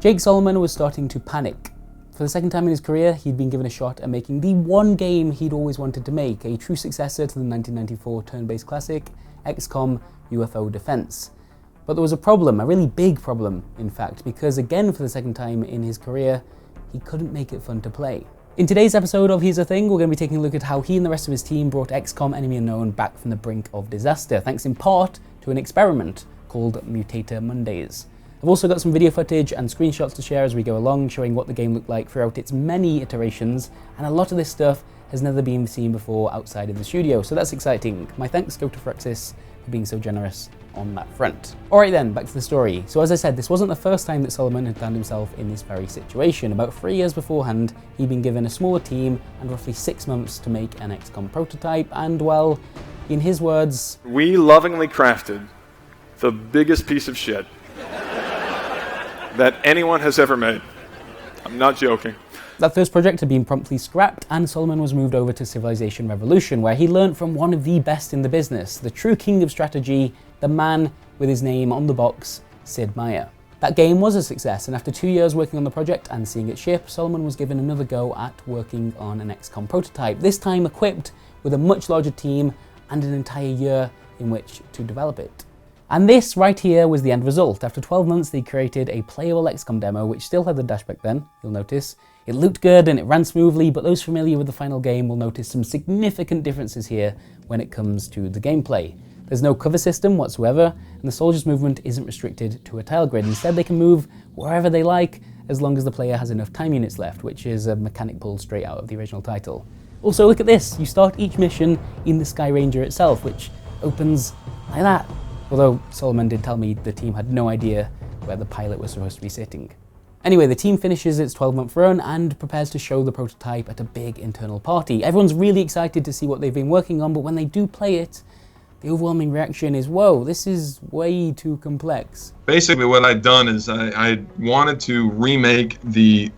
Jake Solomon was starting to panic. For the second time in his career, he'd been given a shot at making the one game he'd always wanted to make, a true successor to the 1994 turn-based classic, XCOM UFO Defense. But there was a problem, a really big problem, in fact, because again for the second time in his career, he couldn't make it fun to play. In today's episode of Here's the Thing, we're going to be taking a look at how he and the rest of his team brought XCOM Enemy Unknown back from the brink of disaster, thanks in part to an experiment called Mutator Mondays. I've also got some video footage and screenshots to share as we go along, showing what the game looked like throughout its many iterations, and a lot of this stuff has never been seen before outside of the studio, so that's exciting. My thanks go to Firaxis for being so generous on that front. Alright then, back to the story. So as I said, this wasn't the first time that Solomon had found himself in this very situation. About 3 years beforehand, he'd been given a smaller team and roughly 6 months to make an XCOM prototype, and well, in his words, "We lovingly crafted the biggest piece of shit that anyone has ever made." I'm not joking. That first project had been promptly scrapped, and Solomon was moved over to Civilization Revolution, where he learned from one of the best in the business, the true king of strategy, the man with his name on the box, Sid Meier. That game was a success, and after 2 years working on the project and seeing it ship, Solomon was given another go at working on an XCOM prototype, this time equipped with a much larger team and an entire year in which to develop it. And this right here was the end result. After 12 months, they created a playable XCOM demo, which still had the dash back then, you'll notice. It looked good and it ran smoothly, but those familiar with the final game will notice some significant differences here when it comes to the gameplay. There's no cover system whatsoever, and the soldiers' movement isn't restricted to a tile grid. Instead, they can move wherever they like, as long as the player has enough time units left, which is a mechanic pulled straight out of the original title. Also, look at this. You start each mission in the Sky Ranger itself, which opens like that. Although Solomon did tell me the team had no idea where the pilot was supposed to be sitting. Anyway, the team finishes its 12-month run and prepares to show the prototype at a big internal party. Everyone's really excited to see what they've been working on, but when they do play it, the overwhelming reaction is, whoa, this is way too complex. Basically what I'd done is I wanted to remake the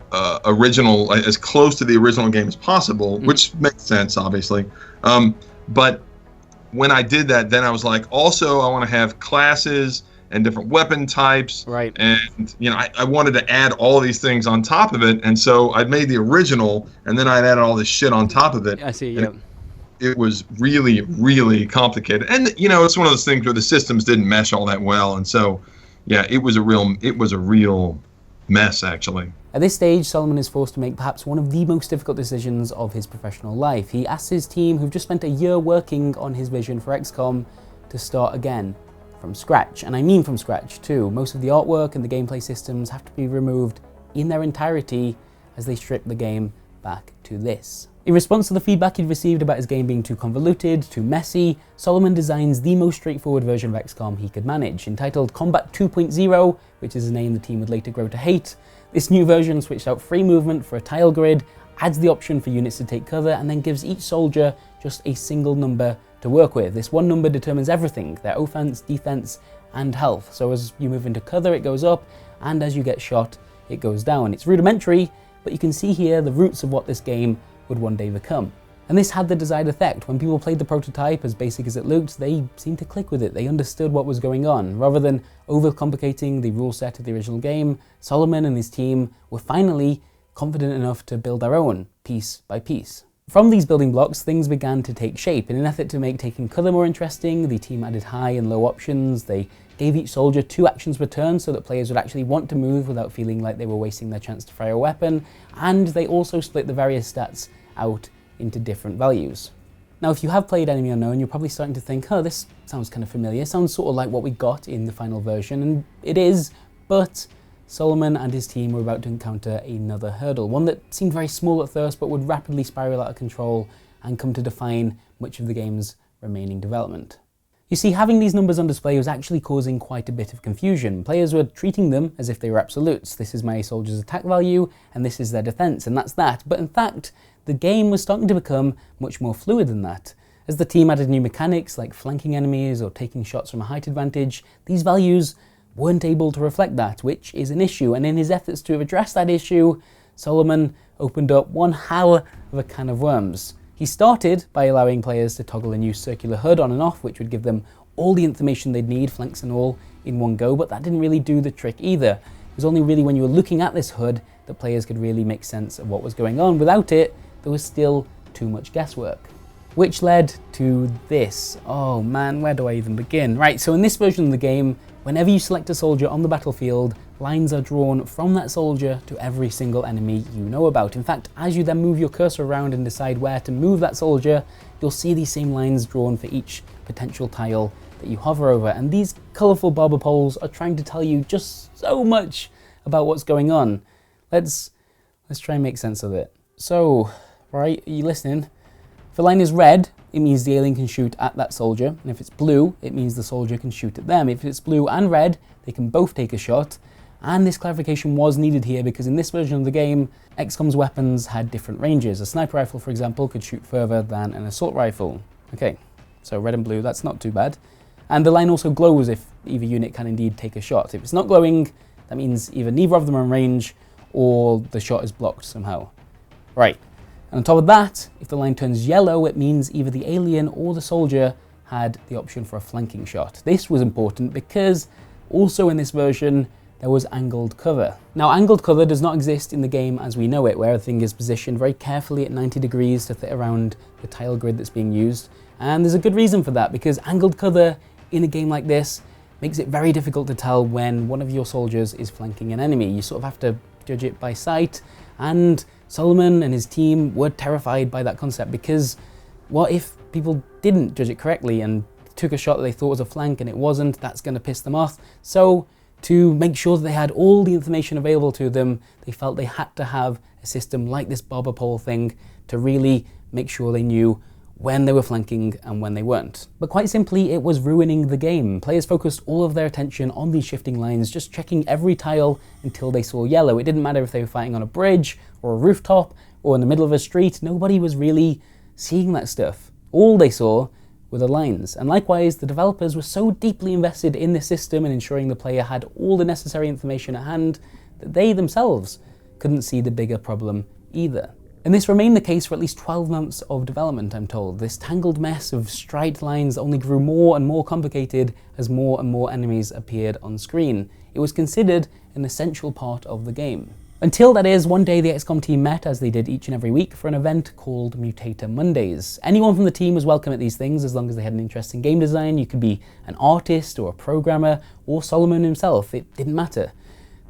original, as close to the original game as possible, which makes sense, obviously. But when I did that, then I was like, also I want to have classes and different weapon types. Right. And I wanted to add all these things on top of it, and so I'd made the original, and then I'd added all this shit on top of it. I see, yeah. It was really, really complicated, and it's one of those things where the systems didn't mesh all that well, and so yeah, it was a real mess actually. At this stage, Solomon is forced to make perhaps one of the most difficult decisions of his professional life. He asks his team, who've just spent a year working on his vision for XCOM, to start again from scratch. And I mean from scratch too. Most of the artwork and the gameplay systems have to be removed in their entirety as they strip the game back to this. In response to the feedback he'd received about his game being too convoluted, too messy, Solomon designs the most straightforward version of XCOM he could manage. Entitled Combat 2.0, which is a name the team would later grow to hate, this new version switched out free movement for a tile grid, adds the option for units to take cover, and then gives each soldier just a single number to work with. This one number determines everything, their offense, defense, and health. So as you move into cover, it goes up, and as you get shot, it goes down. It's rudimentary, but you can see here the roots of what this game would one day become. And this had the desired effect. When people played the prototype, as basic as it looked, they seemed to click with it. They understood what was going on. Rather than overcomplicating the rule set of the original game, Solomon and his team were finally confident enough to build their own, piece by piece. From these building blocks, things began to take shape. In an effort to make taking cover more interesting, the team added high and low options. They gave each soldier 2 actions per turn so that players would actually want to move without feeling like they were wasting their chance to fire a weapon. And they also split the various stats out into different values. Now, if you have played Enemy Unknown, you're probably starting to think, oh, this sounds kind of familiar. Sounds sort of like what we got in the final version, and it is, but Solomon and his team were about to encounter another hurdle, one that seemed very small at first, but would rapidly spiral out of control and come to define much of the game's remaining development. You see, having these numbers on display was actually causing quite a bit of confusion. Players were treating them as if they were absolutes. This is my soldier's attack value, and this is their defense, and that's that. But in fact, the game was starting to become much more fluid than that. As the team added new mechanics like flanking enemies or taking shots from a height advantage, these values weren't able to reflect that, which is an issue. And in his efforts to address that issue, Solomon opened up one hell of a can of worms. He started by allowing players to toggle a new circular HUD on and off, which would give them all the information they'd need, flanks and all, in one go, but that didn't really do the trick either. It was only really when you were looking at this HUD that players could really make sense of what was going on. Without it, there was still too much guesswork. Which led to this. Oh man, where do I even begin? Right, so in this version of the game, whenever you select a soldier on the battlefield, lines are drawn from that soldier to every single enemy you know about. In fact, as you then move your cursor around and decide where to move that soldier, you'll see these same lines drawn for each potential tile that you hover over. And these colourful barber poles are trying to tell you just so much about what's going on. Let's try and make sense of it. So, right, are you listening? If a line is red, it means the alien can shoot at that soldier, and if it's blue, it means the soldier can shoot at them. If it's blue and red, they can both take a shot, and this clarification was needed here because in this version of the game, XCOM's weapons had different ranges. A sniper rifle, for example, could shoot further than an assault rifle. Okay, so red and blue, that's not too bad. And the line also glows if either unit can indeed take a shot. If it's not glowing, that means either neither of them are in range, or the shot is blocked somehow. Right. And on top of that, if the line turns yellow, it means either the alien or the soldier had the option for a flanking shot. This was important because also in this version, there was angled cover. Now, angled cover does not exist in the game as we know it, where everything is positioned very carefully at 90 degrees to fit around the tile grid that's being used. And there's a good reason for that, because angled cover in a game like this makes it very difficult to tell when one of your soldiers is flanking an enemy. You sort of have to judge it by sight, and Solomon and his team were terrified by that concept because what if people didn't judge it correctly and took a shot that they thought was a flank and it wasn't? That's going to piss them off. So to make sure that they had all the information available to them, they felt they had to have a system like this barber pole thing to really make sure they knew when they were flanking and when they weren't. But quite simply, it was ruining the game. Players focused all of their attention on these shifting lines, just checking every tile until they saw yellow. It didn't matter if they were fighting on a bridge or a rooftop or in the middle of a street. Nobody was really seeing that stuff. All they saw were the lines. And likewise, the developers were so deeply invested in this system and ensuring the player had all the necessary information at hand that they themselves couldn't see the bigger problem either. And this remained the case for at least 12 months of development, I'm told. This tangled mess of striped lines only grew more and more complicated as more and more enemies appeared on screen. It was considered an essential part of the game. Until, that is, one day the XCOM team met, as they did each and every week, for an event called Mutator Mondays. Anyone from the team was welcome at these things as long as they had an interest in game design. You could be an artist or a programmer or Solomon himself, it didn't matter.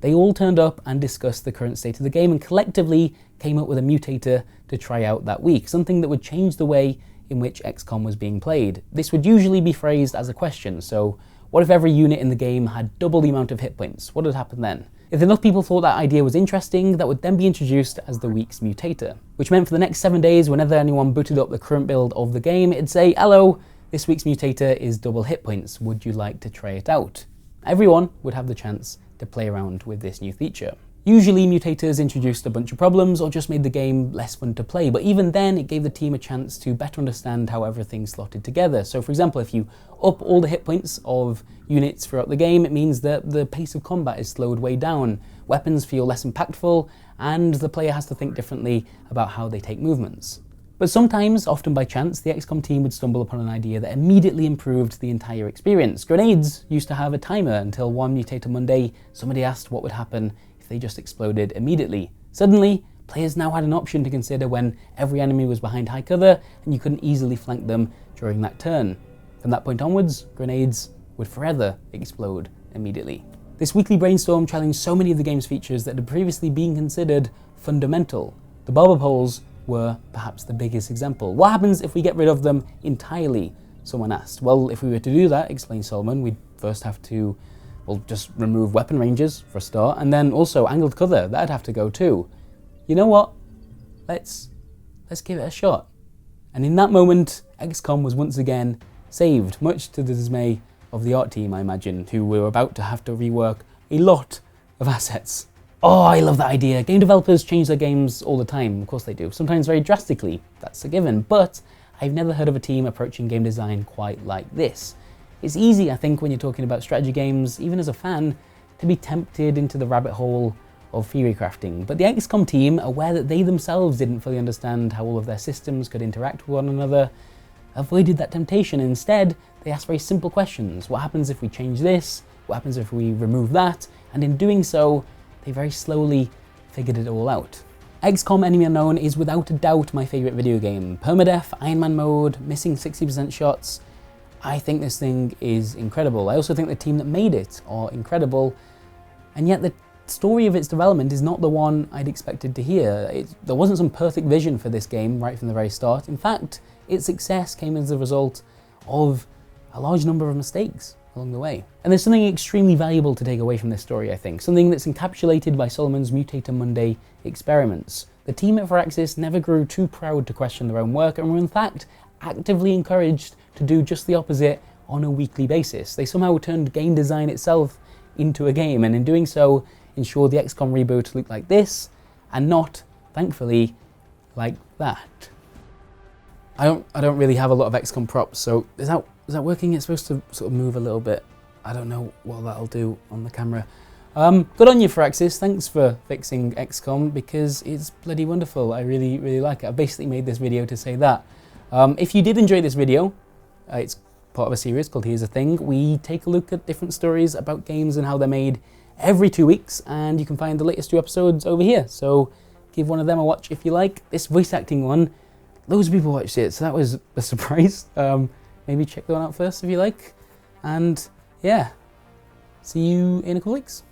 They all turned up and discussed the current state of the game and collectively came up with a mutator to try out that week, something that would change the way in which XCOM was being played. This would usually be phrased as a question, so what if every unit in the game had double the amount of hit points? What would happen then? If enough people thought that idea was interesting, that would then be introduced as the week's mutator, which meant for the next 7 days, whenever anyone booted up the current build of the game, it'd say, "Hello, this week's mutator is double hit points. Would you like to try it out?" Everyone would have the chance to play around with this new feature. Usually mutators introduced a bunch of problems or just made the game less fun to play, but even then it gave the team a chance to better understand how everything slotted together. So for example, if you up all the hit points of units throughout the game, it means that the pace of combat is slowed way down, weapons feel less impactful, and the player has to think differently about how they take movements. But sometimes, often by chance, the XCOM team would stumble upon an idea that immediately improved the entire experience. Grenades used to have a timer until one Mutator Monday, somebody asked what would happen if they just exploded immediately. Suddenly, players now had an option to consider when every enemy was behind high cover and you couldn't easily flank them during that turn. From that point onwards, grenades would forever explode immediately. This weekly brainstorm challenged so many of the game's features that had previously been considered fundamental. The barber poles were perhaps the biggest example. What happens if we get rid of them entirely? Someone asked. Well, if we were to do that, explained Solomon, we'd first have to, well, just remove weapon ranges for a start, and then also angled cover, that'd have to go too. You know what? Let's give it a shot. And in that moment, XCOM was once again saved, much to the dismay of the art team, I imagine, who were about to have to rework a lot of assets. Oh, I love that idea. Game developers change their games all the time. Of course they do. Sometimes very drastically. That's a given. But I've never heard of a team approaching game design quite like this. It's easy, I think, when you're talking about strategy games, even as a fan, to be tempted into the rabbit hole of theory crafting. But the XCOM team, aware that they themselves didn't fully understand how all of their systems could interact with one another, avoided that temptation. Instead, they asked very simple questions. What happens if we change this? What happens if we remove that? And in doing so, they very slowly figured it all out. XCOM Enemy Unknown is without a doubt my favourite video game. Permadeath, Iron Man mode, missing 60% shots. I think this thing is incredible. I also think the team that made it are incredible, and yet the story of its development is not the one I'd expected to hear. There wasn't some perfect vision for this game right from the very start. In fact, its success came as a result of a large number of mistakes along the way. And there's something extremely valuable to take away from this story, I think, something that's encapsulated by Solomon's Mutator Monday experiments. The team at Firaxis never grew too proud to question their own work and were in fact actively encouraged to do just the opposite on a weekly basis. They somehow turned game design itself into a game, and in doing so ensured the XCOM reboot looked like this and not, thankfully, like that. I don't really have a lot of XCOM props, so is that working? It's supposed to sort of move a little bit. I don't know what that'll do on the camera. Good on you, Firaxis. Thanks for fixing XCOM, because it's bloody wonderful. I really, really like it. I basically made this video to say that. If you did enjoy this video, it's part of a series called Here's a Thing. We take a look at different stories about games and how they're made every 2 weeks, and you can find the latest 2 episodes over here. So give one of them a watch if you like. This voice acting one, loads of people watched it, so that was a surprise. Maybe check that one out first if you like. And yeah, see you in a couple weeks.